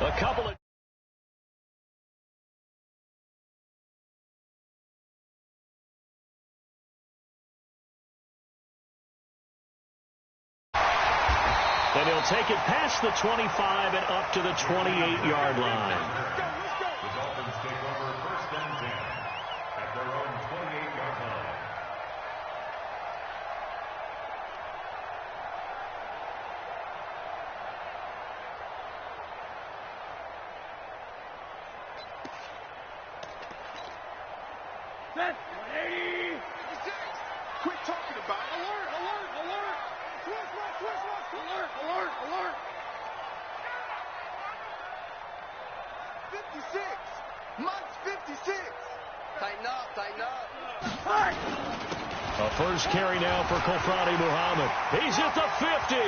A couple of... And he'll take it past the 25 and up to the 28-yard line. The Dolphins take over 1st and 10 at their own 28-yard line. Set. 180. Quit talking about it. Alert, alert, alert. Twist, alert, alert, alert. 56. Months 56. Tighten up, tighten up. Hey. A first carry now for Kofradi Muhammad. He's at the 50,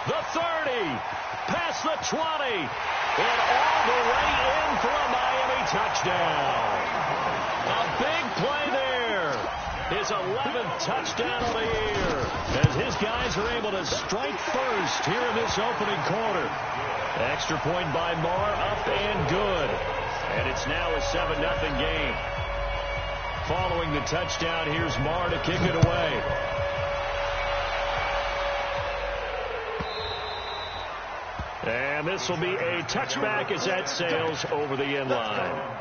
the 30, past the 20, and all the way in for a Miami touchdown. A big play there. His 11th touchdown of the year as his guys are able to strike first here in this opening quarter. Extra point by Marr, up and good. And it's now a 7-0 game. Following the touchdown, here's Marr to kick it away. And this will be a touchback as that sails over the end line.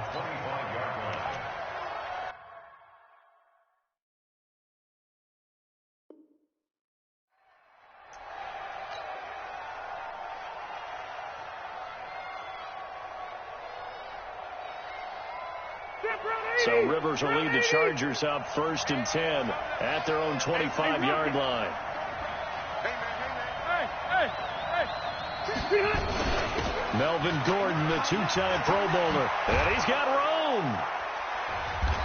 So Rivers will lead the Chargers up 1st and 10 at their own 25-yard line. Melvin Gordon, the 2-time Pro Bowler. And he's got room.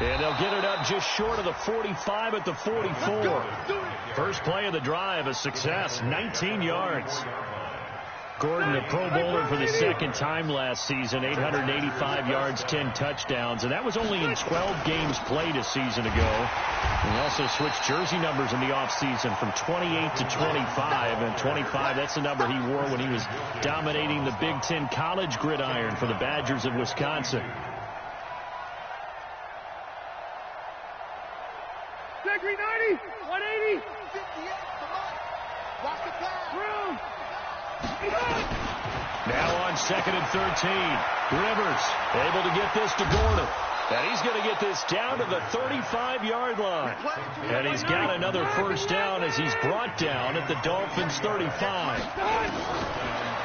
And they'll get it up just short of the 45 at the 44. First play of the drive, a success, 19 yards. Gordon, a Pro Bowler for the 2nd time last season, 885 yards, 10 touchdowns, and that was only in 12 games played a season ago. He also switched jersey numbers in the offseason from 28 to 25, and 25, that's the number he wore when he was dominating the Big Ten college gridiron for the Badgers of Wisconsin. Zachary 90, 180, 58, watch the pass. Room. Now on 2nd and 13. Rivers able to get this to Gordon. And he's going to get this down to the 35-yard line. And he's got another first down as he's brought down at the Dolphins' 35.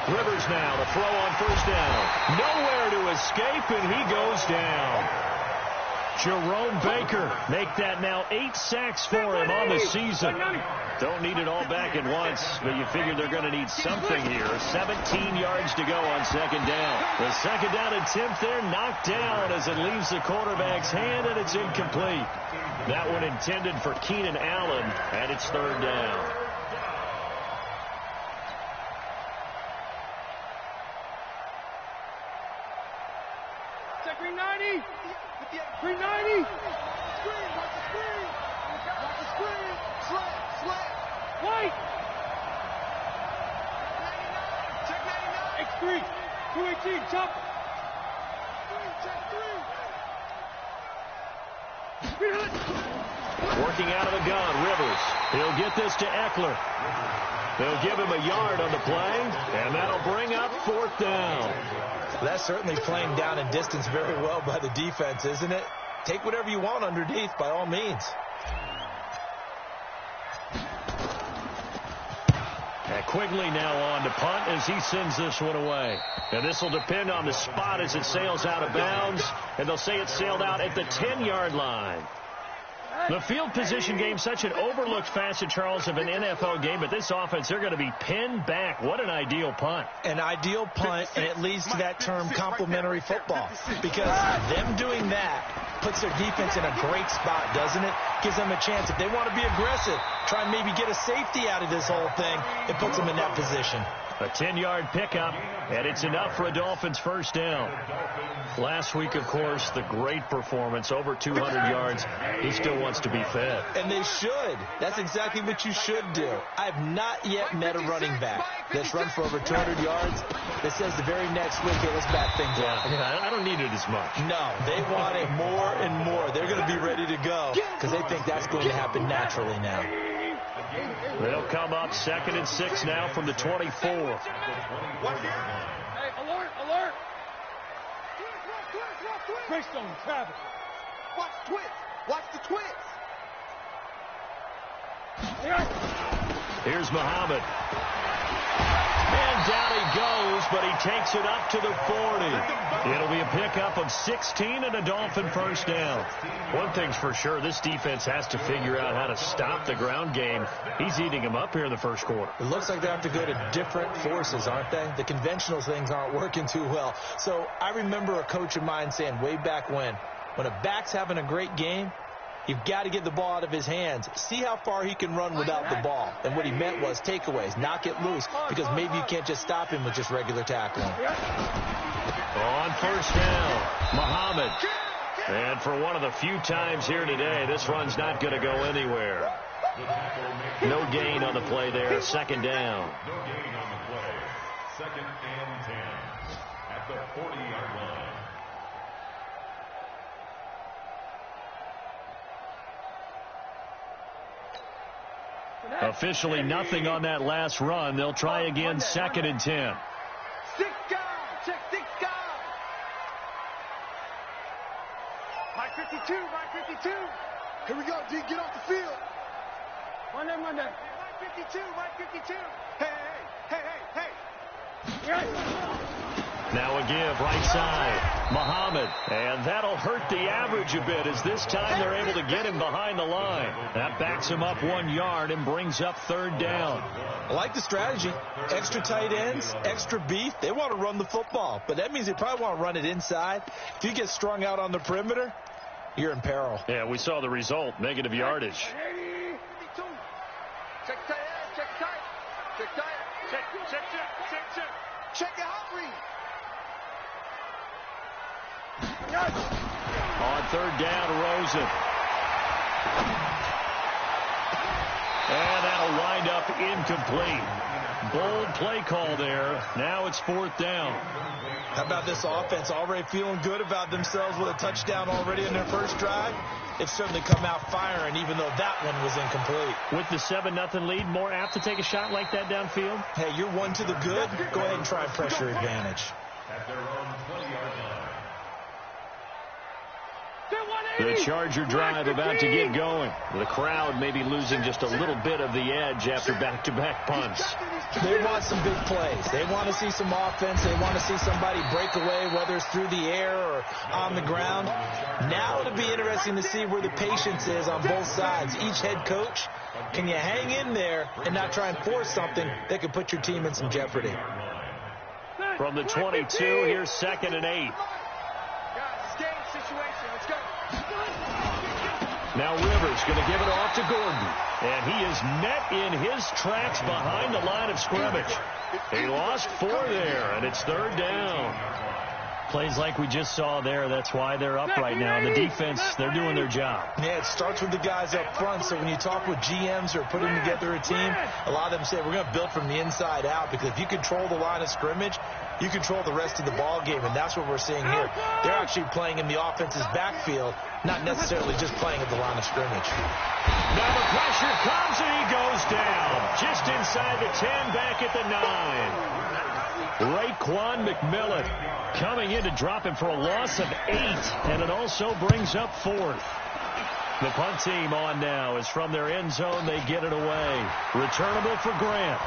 Rivers now to throw on first down. Nowhere to escape, and he goes down. Jerome Baker make that now 8 sacks for him on the season. Don't need it all back at once, but you figure they're going to need something here. 17 yards to go on 2nd down. The 2nd down attempt there knocked down as it leaves the quarterback's hand, and it's incomplete. That one intended for Keenan Allen, and it's 3rd down. Zachary 90. 390. Screen, watch the screen. Watch the screen. Slant. White. 99. Check 99. X3. 218. Chop. Check 3. Working out of the gun, Rivers. He'll get this to Eckler. They'll give him a yard on the play, and that'll bring up 4th down. That's certainly playing down and distance very well by the defense, isn't it? Take whatever you want underneath, by all means. And Quigley now on to punt as he sends this one away. And this will depend on the spot as it sails out of bounds, and they'll say it sailed out at the 10-yard line. The field position game, such an overlooked facet, Charles, of an NFL game, but this offense, they're going to be pinned back. What an ideal punt. An ideal punt, and it leads to that term complementary football, because them doing that puts their defense in a great spot, doesn't it? Gives them a chance. If they want to be aggressive, try and maybe get a safety out of this whole thing, it puts them in that position. A 10-yard pickup, and it's enough for a Dolphins first down. Last week, of course, the great performance, over 200 yards. He still wants to be fed. And they should. That's exactly what you should do. I have not yet met a running back that's run for over 200 yards that says the very next week, hey, let's back things up. I don't need it as much. No, they want it more and more. They're going to be ready to go because they think that's going to happen naturally now. They'll come up 2nd and 6 now from the 24. Hey, alert, alert. Greystone, travel. Watch twits. Watch the twits. Here's Muhammad. And down he goes, but he takes it up to the 40. It'll be a pickup of 16 and a Dolphin first down. One thing's for sure, this defense has to figure out how to stop the ground game. He's eating them up here in the first quarter. It looks like they have to go to different forces, aren't they? The conventional things aren't working too well. So I remember a coach of mine saying way back when a back's having a great game, you've got to get the ball out of his hands. See how far he can run without the ball. And what he meant was takeaways, knock it loose, because maybe you can't just stop him with just regular tackling. On first down, Muhammad. And for one of the few times here today, this run's not going to go anywhere. No gain on the play there, second down. No gain on the play. 2nd and 10 at the 40-yard line. Officially nothing on that last run. They'll try again, 2nd and 10. 6 guard. Check 6 guard. Mike 52, Mike 52. Here we go, D. Get off the field. Monday. Mike 52, Mike 52. Hey. Now a give, right side, Muhammad. And that'll hurt the average a bit as this time they're able to get him behind the line. That backs him up 1 yard and brings up 3rd down. I like the strategy. Extra tight ends, extra beef. They want to run the football, but that means they probably want to run it inside. If you get strung out on the perimeter, you're in peril. Yeah, we saw the result, negative yardage. Check tight end. Check tight. Check tight. Check your hot read. On 3rd down, Rosen. And that'll wind up incomplete. Bold play call there. Now it's 4th down. How about this offense already feeling good about themselves with a touchdown already in their first drive? It's certainly come out firing, even though that one was incomplete. With the 7-0 lead, more apt to take a shot like that downfield? Hey, you're one to the good. Go ahead and try pressure advantage. At their own 20-yard line. The Charger drive about to get going. The crowd may be losing just a little bit of the edge after back-to-back punts. They want some big plays. They want to see some offense. They want to see somebody break away, whether it's through the air or on the ground. Now it'll be interesting to see where the patience is on both sides. Each head coach, can you hang in there and not try and force something that could put your team in some jeopardy? From the 22, here's 2nd and 8. Now Rivers going to give it off to Gordon. And he is met in his tracks behind the line of scrimmage. He lost 4 there, and it's 3rd down. Plays like we just saw there, that's why they're up right now. The defense, they're doing their job. Yeah, it starts with the guys up front. So when you talk with GMs or putting together a team, a lot of them say we're going to build from the inside out, because if you control the line of scrimmage, you control the rest of the ball game, and that's what we're seeing here. They're actually playing in the offense's backfield, not necessarily just playing at the line of scrimmage. Now the pressure comes, and he goes down. Just inside the 10, back at the 9. Raekwon McMillan coming in to drop him for a loss of 8, and it also brings up 4th. The punt team on now is from their end zone. They get it away. Returnable for Grant.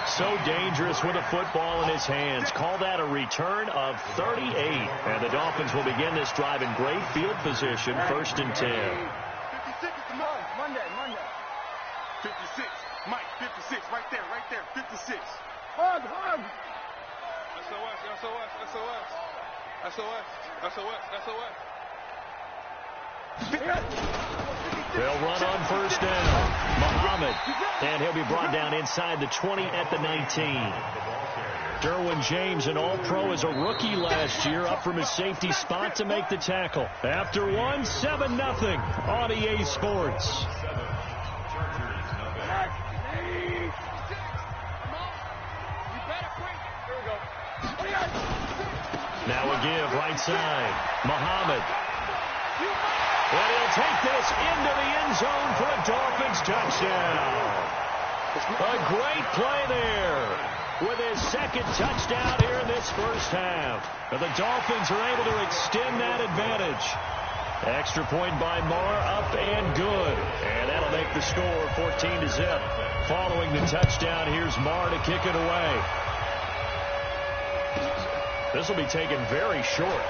So dangerous with a football in his hands. Call that a return of 38. And the Dolphins will begin this drive in great field position, 1st and 10. 56 is the Monday. 56. Mike, 56. Right there. 56. Hug. SOS. They'll run on first down. Muhammad, and he'll be brought down inside the 20 at the 19. Derwin James, an All-Pro as a rookie last year, up from his safety spot to make the tackle. After one, 7-0 on EA Sports. Now a give, right side. Muhammad. And he'll take this into the end zone for a Dolphins touchdown. A great play there with his second touchdown here in this first half. But the Dolphins are able to extend that advantage. Extra point by Marr, up and good. And that'll make the score 14-0. Following the touchdown, here's Marr to kick it away. This will be taken very short.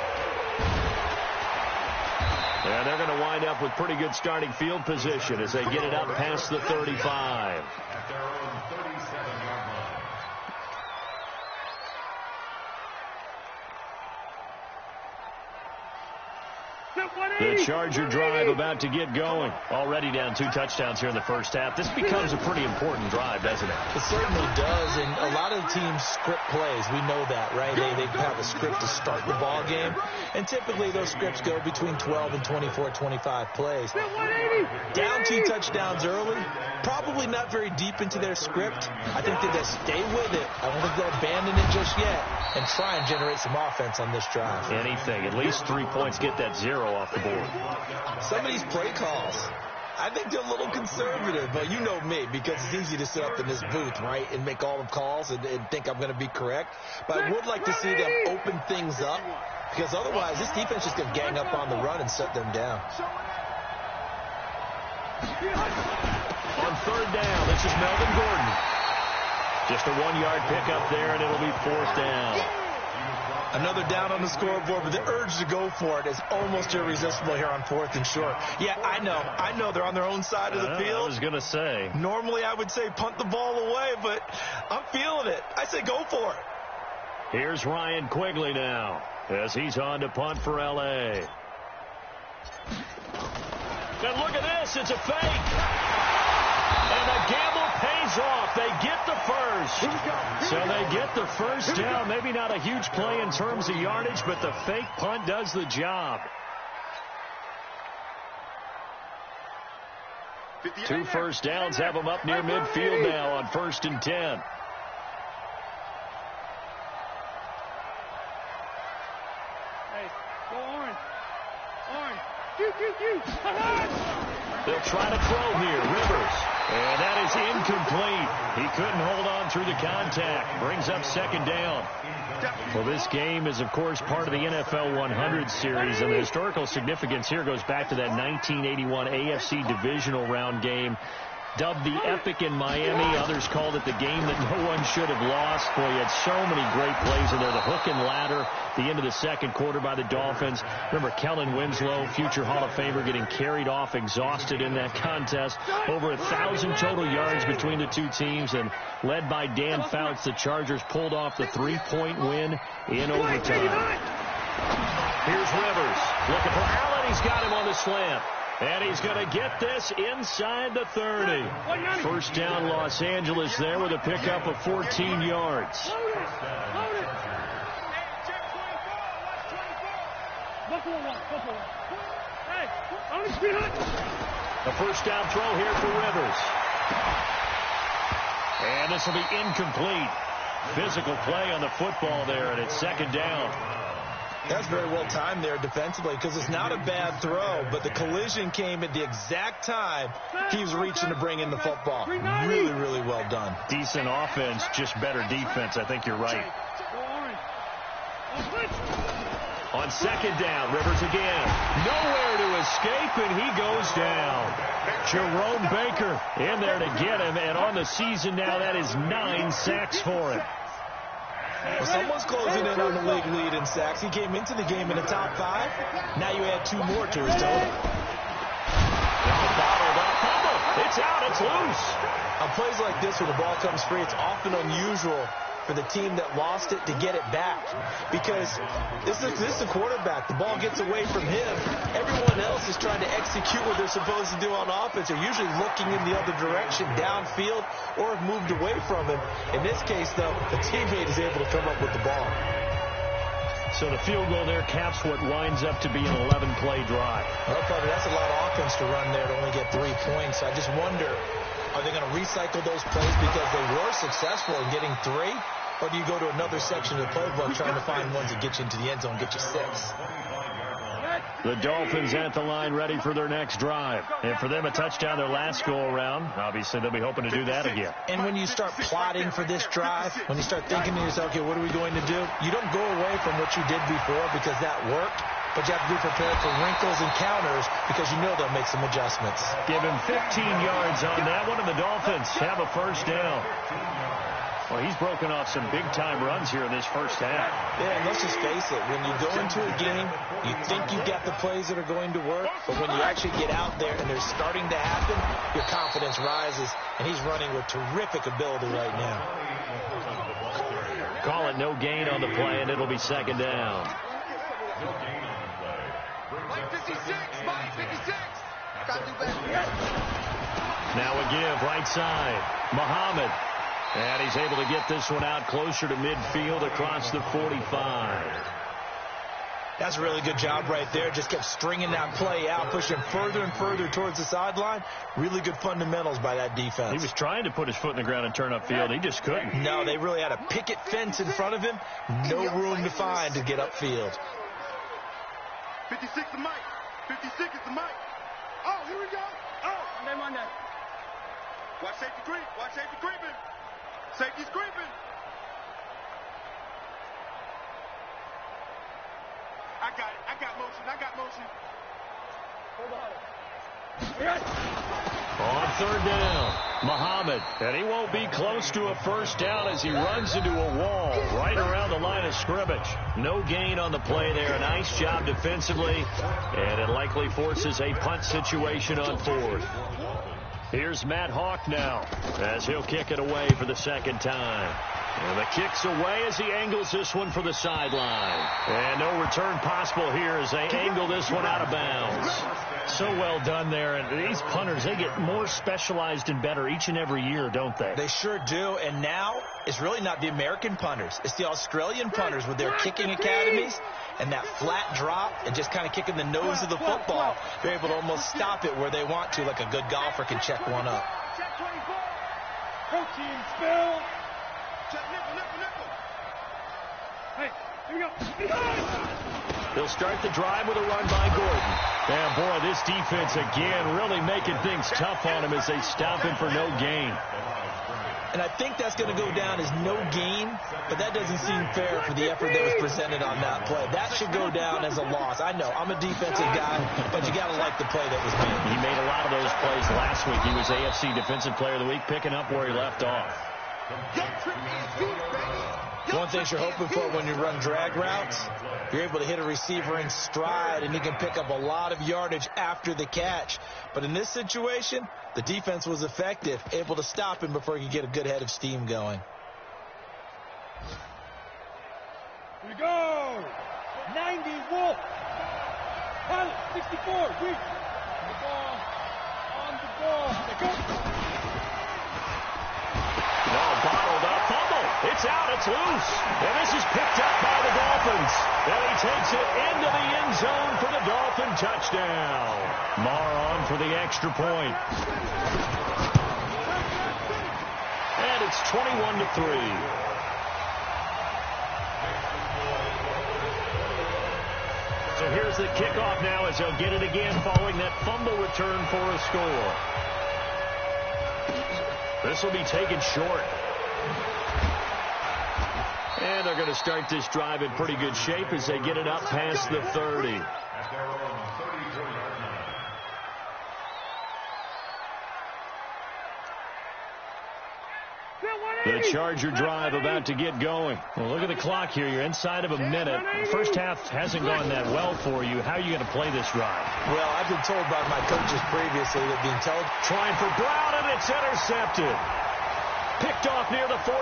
And they're going to wind up with pretty good starting field position as they get it up past the 35. At their own 37-yard line. The Charger drive about to get going. Already down 2 touchdowns here in the first half. This becomes a pretty important drive, doesn't it? It certainly does, and a lot of teams script plays. We know that, right? They have a script to start the ball game, and typically those scripts go between 12 and 24, 25 plays. Down 2 touchdowns early, probably not very deep into their script. I think that they'll stay with it. I don't think they'll abandon it just yet and try and generate some offense on this drive. Anything. At least 3 points, get that 0 off the board. Some of these play calls, I think they're a little conservative, but you know me, because it's easy to sit up in this booth, right, and make all the calls and think I'm going to be correct. But I would like to see them open things up, because otherwise this defense is going to gang up on the run and shut them down. On third down, this is Melvin Gordon. Just a 1-yard pickup there, and it'll be 4th down. Another down on the scoreboard, but the urge to go for it is almost irresistible here on 4th and short. Yeah, I know they're on their own side of the field. I was going to say. Normally I would say punt the ball away, but I'm feeling it. I say go for it. Here's Ryan Quigley now as he's on to punt for L.A. And look at this. It's a fake. And the gamble pays off. They get the first. So they get the first down. Maybe not a huge play in terms of yardage, but the fake punt does the job. 2 first downs have them up near midfield now on 1st and 10. Go orange. Orange. They'll try to throw here. Rivers. And that is incomplete. He couldn't hold on through the contact. Brings up 2nd down. Well, this game is, of course, part of the NFL 100 series, and the historical significance here goes back to that 1981 AFC divisional round game, dubbed the Epic in Miami. Others called it the game that no one should have lost. Boy, you had so many great plays in there. The hook and ladder, the end of the 2nd quarter by the Dolphins. Remember Kellen Winslow, future Hall of Famer, getting carried off, exhausted in that contest. Over 1,000 total yards between the two teams, and led by Dan Fouts, the Chargers pulled off the 3-point win in overtime. Here's Rivers looking for Allen. He's got him on the slant. And he's going to get this inside the 30. First down, Los Angeles there with a pickup of 14 yards. A first down throw here for Rivers. And this will be incomplete. Physical play on the football there, and it's 2nd down. That's very well timed there defensively, because it's not a bad throw, but the collision came at the exact time he was reaching to bring in the football. Really, really well done. Decent offense, just better defense. I think you're right. On 2nd down, Rivers again. Nowhere to escape, and he goes down. Jerome Baker in there to get him, and on the season now, that is 9 sacks for him. Well, someone's closing in on the league lead in sacks. He came into the game in the top 5. Now you add 2 more to his total. It's out. It's loose. On plays like this where the ball comes free, it's often unusual for the team that lost it to get it back. Because this is a quarterback. The ball gets away from him. Everyone else is trying to execute what they're supposed to do on offense. They're usually looking in the other direction, downfield, or have moved away from him. In this case, though, the teammate is able to come up with the ball. So the field goal there caps what winds up to be an 11-play drive. Well, Carter, that's a lot of offense to run there to only get 3 points. I just wonder, are they going to recycle those plays because they were successful in getting 3? Or do you go to another section of the playbook trying to find ones that get you into the end zone, get you 6? The Dolphins at the line ready for their next drive. And for them, a touchdown their last go-around. Obviously, they'll be hoping to do that again. And when you start plotting for this drive, when you start thinking to yourself, okay, what are we going to do? You don't go away from what you did before because that worked. But you have to be prepared for wrinkles and counters because you know they'll make some adjustments. Give him 15 yards on that one, and the Dolphins have a first down. Well, he's broken off some big-time runs here in this first half. Yeah, and let's just face it. When you go into a game, you think you've got the plays that are going to work, but when you actually get out there and they're starting to happen, your confidence rises, and he's running with terrific ability right now. Call it no gain on the play, and it'll be second down. Mike 56, Mike 56. Gotta do better. Now a give, right side. Muhammad. And he's able to get this one out closer to midfield across the 45. That's a really good job right there. Just kept stringing that play out, pushing further and further towards the sideline. Really good fundamentals by that defense. He was trying to put his foot in the ground and turn upfield. He just couldn't. No, they really had a picket fence in front of him. No room to find to get upfield. 56 to Mike. 56 is the Mike. Oh, here we go. Oh, name on that. Watch safety creep. Watch safety creeping. Safety's creeping. I got it. I got motion. I got motion. Hold on. On third down, Muhammad. And he won't be close to a first down as he runs into a wall right around the line of scrimmage. No gain on the play there. A nice job defensively. And it likely forces a punt situation on fourth. Here's Matt Hawk now as he'll kick it away for the second time. And the kick's away as he angles this one for the sideline. And no return possible here as they angle this one out of bounds. So well done there. And these punters, they get more specialized and better each and every year, don't they? They sure do. And now it's really not the American punters. It's the Australian punters with their kicking academies and that flat drop and just kind of kicking the nose of the football. They're able to almost stop it where they want to, like a good golfer can check one up. Check 24. Protein spill. Check nickel. Hey, here we go. They'll start the drive with a run by Gordon. And boy, this defense again really making things tough on him as they stop him for no gain. And I think that's going to go down as no gain, but that doesn't seem fair for the effort that was presented on that play. That should go down as a loss. I know, I'm a defensive guy, but you got to like the play that was made. He made a lot of those plays last week. He was AFC Defensive Player of the Week, picking up where he left off. One thing you're hoping for when you run drag routes, you're able to hit a receiver in stride, and he can pick up a lot of yardage after the catch. But in this situation, the defense was effective, able to stop him before he could get a good head of steam going. Here we go. 90 Wolf. Pilot 64. Weak. On the ball. On the ball. They go. No, bottled up. Fumble. It's out. It's loose. And this is picked up by the Dolphins. And he takes it into the end zone for the Dolphin touchdown. Marr on for the extra point. And it's 21-3. So here's the kickoff now as they'll get it again following that fumble return for a score. This will be taken short. And they're going to start this drive in pretty good shape as they get it up past the 30. The Charger drive about to get going. Well, look at the clock here. You're inside of a minute. The first half hasn't gone that well for you. How are you going to play this drive? Well, I've been told by my coaches previously that being told. Trying for Brown, and it's intercepted. Picked off near the 44.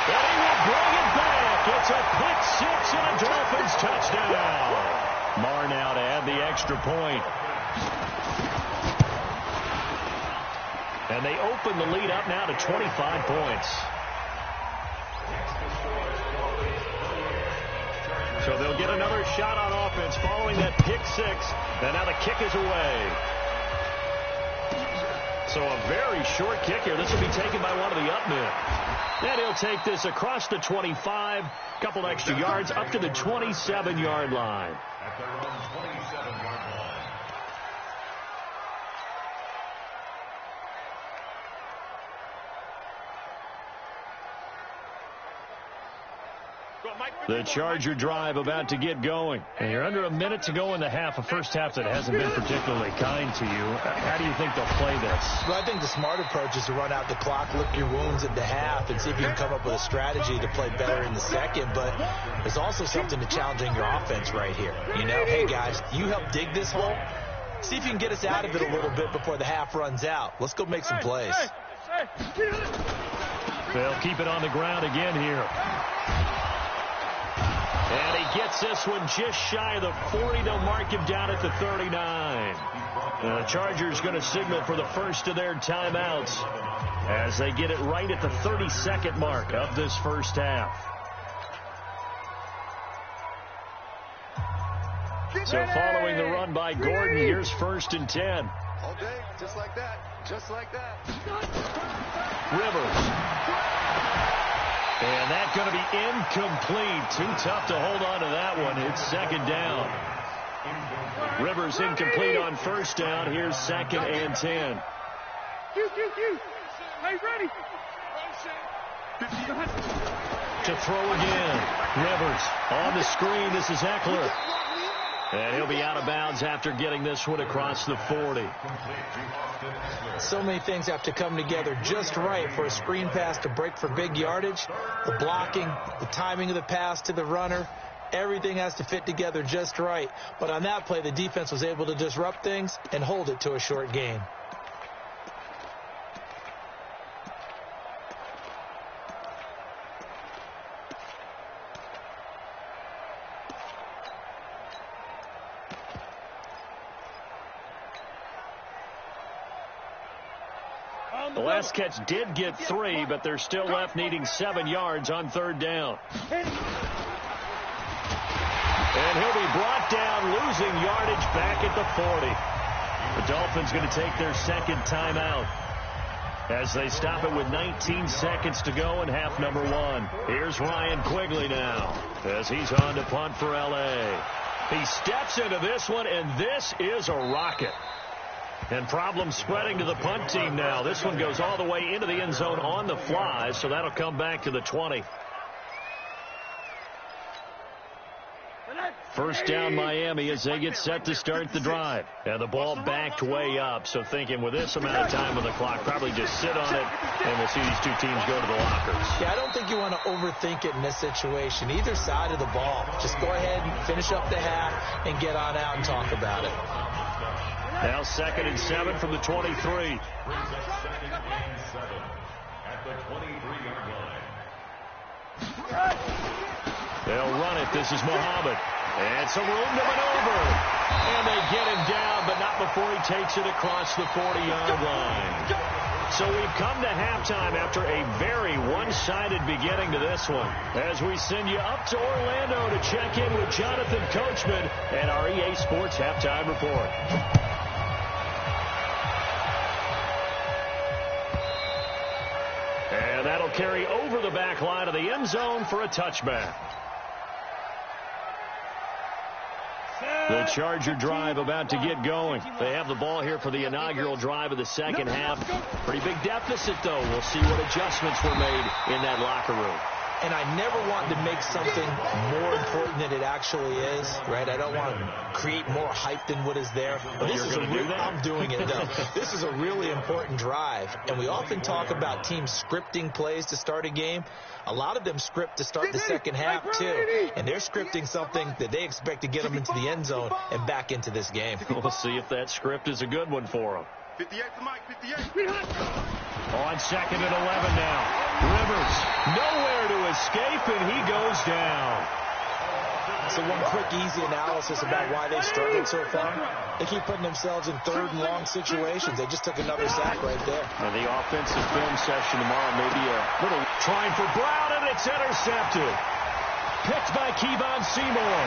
And he will bring it back. It's a pick six and a Dolphins touchdown. Marr now to add the extra point. And they open the lead up now to 25 points. So they'll get another shot on offense following that pick six. And now the kick is away. So a very short kick here. This will be taken by one of the up men. And he'll take this across the 25, couple extra yards up to the 27-yard line. At their own 27-yard line. The Charger drive about to get going. And you're under a minute to go in the half, a first half that hasn't been particularly kind to you. How do you think they'll play this? Well, I think the smart approach is to run out the clock, lick your wounds at the half, and see if you can come up with a strategy to play better in the second. But there's also something to challenging your offense right here. You know, hey, guys, you help dig this hole. See if you can get us out of it a little bit before the half runs out. Let's go make some plays. They'll keep it on the ground again here. And he gets this one just shy of the 40. They'll mark him down at the 39. The Chargers going to signal for the first of their timeouts as they get it right at the 32nd mark of this first half. So following the run by Gordon, here's 1st and 10. All day, just like that. Just like that. Rivers. And that's going to be incomplete. Too tough to hold on to that one. It's 2nd down. Rivers incomplete on 1st down. Here's 2nd and 10. Hey, ready. To throw again. Rivers on the screen. This is Eckler. And he'll be out of bounds after getting this one across the 40. So many things have to come together just right for a screen pass to break for big yardage. The blocking, the timing of the pass to the runner, everything has to fit together just right. But on that play, the defense was able to disrupt things and hold it to a short gain. The last catch did get 3, but they're still left needing 7 yards on 3rd down. And he'll be brought down, losing yardage back at the 40. The Dolphins going to take their 2nd timeout as they stop it with 19 seconds to go in half number 1. Here's Ryan Quigley now as he's on to punt for L.A. He steps into this one, and this is a rocket. And problems spreading to the punt team now. This one goes all the way into the end zone on the fly, so that'll come back to the 20. 1st down Miami as they get set to start the drive. And the ball backed way up, so thinking with this amount of time on the clock, probably just sit on it, and we'll see these two teams go to the lockers. Yeah, I don't think you want to overthink it in this situation. Either side of the ball. Just go ahead and finish up the half and get on out and talk about it. Now 2nd and 7 from the 23. Brings us 2nd and 7 at the 23-yard line. They'll run it. This is Muhammad. And some room to maneuver. And they get him down, but not before he takes it across the 40-yard line. So we've come to halftime after a very one-sided beginning to this one. As we send you up to Orlando to check in with Jonathan Coachman and our EA Sports Halftime Report. And that'll carry over the back line of the end zone for a touchback. The Charger drive about to get going. They have the ball here for the inaugural drive of the 2nd half. Pretty big deficit, though. We'll see what adjustments were made in that locker room. And I never want to make something more important than it actually is, right? I don't want to create more hype than what is there. But this is I'm doing it, though. This is a really important drive. And we often talk about teams scripting plays to start a game. A lot of them script to start the 2nd half, too. And they're scripting something that they expect to get them into the end zone and back into this game. We'll see if that script is a good one for them. 58 to Mike, 58. On 2nd and 11 now. Rivers, nowhere to escape, and he goes down. So one quick, easy analysis about why they struggled so far. They keep putting themselves in third and long situations. They just took another sack right there. And the offensive film session tomorrow may be a little trying for Brown, and it's intercepted. Picked by Kevon Seymour.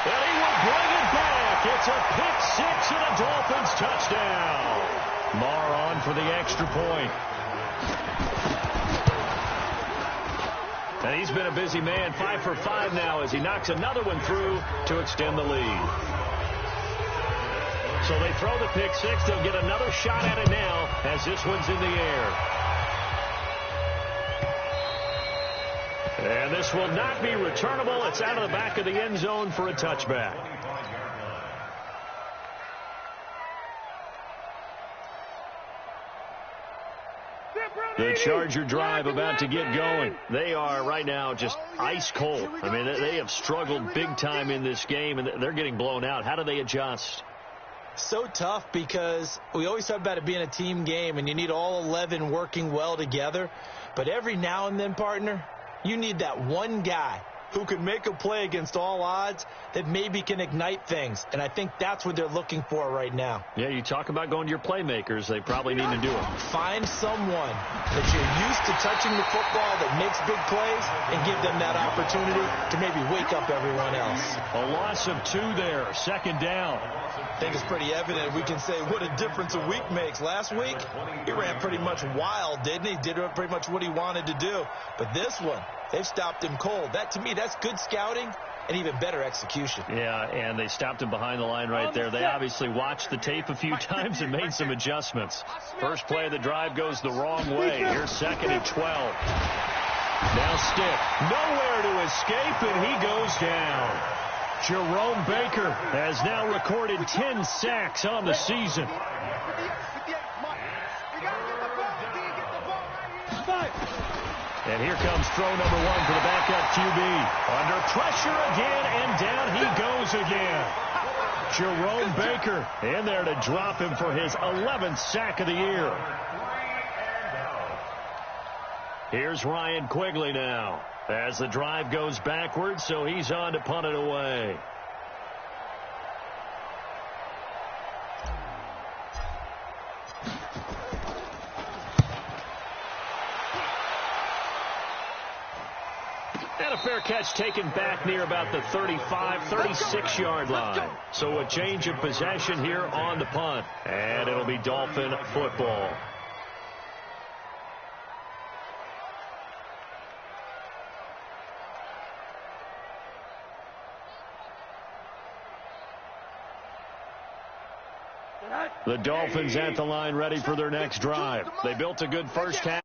And he will bring it back. It's a pick six and a Dolphins touchdown. Marr on for the extra point. And he's been a busy man, 5 for 5 now as he knocks another one through to extend the lead. So they throw the pick six. They'll get another shot at it now as this one's in the air. And this will not be returnable. It's out of the back of the end zone for a touchback. The Charger drive about to get going. They are right now just ice cold. I mean, they have struggled big time in this game, and they're getting blown out. How do they adjust? So tough because we always talk about it being a team game, and you need all 11 working well together. But every now and then, partner, you need that one guy who can make a play against all odds that maybe can ignite things. And I think that's what they're looking for right now. Yeah, you talk about going to your playmakers. They probably need to do it. Find someone that you're used to touching the football that makes big plays and give them that opportunity to maybe wake up everyone else. A loss of 2 there, second down. I think it's pretty evident. We can say what a difference a week makes. Last week, he ran pretty much wild, didn't he? Did pretty much what he wanted to do. But this one, they've stopped him cold. That, to me, that's good scouting and even better execution. Yeah, and they stopped him behind the line right there. They obviously watched the tape a few times and made some adjustments. First play of the drive goes the wrong way. Here's second and 12. Now stiff. Nowhere to escape, and he goes down. Jerome Baker has now recorded 10 sacks on the season. And here comes throw number 1 for the backup QB. Under pressure again, and down he goes again. Jerome Baker in there to drop him for his 11th sack of the year. Here's Ryan Quigley now as the drive goes backwards, so he's on to punt it away. And a fair catch taken back near about the 35, 36-yard line. So a change of possession here on the punt. And it'll be Dolphin football. The Dolphins at the line ready for their next drive. They built a good first half.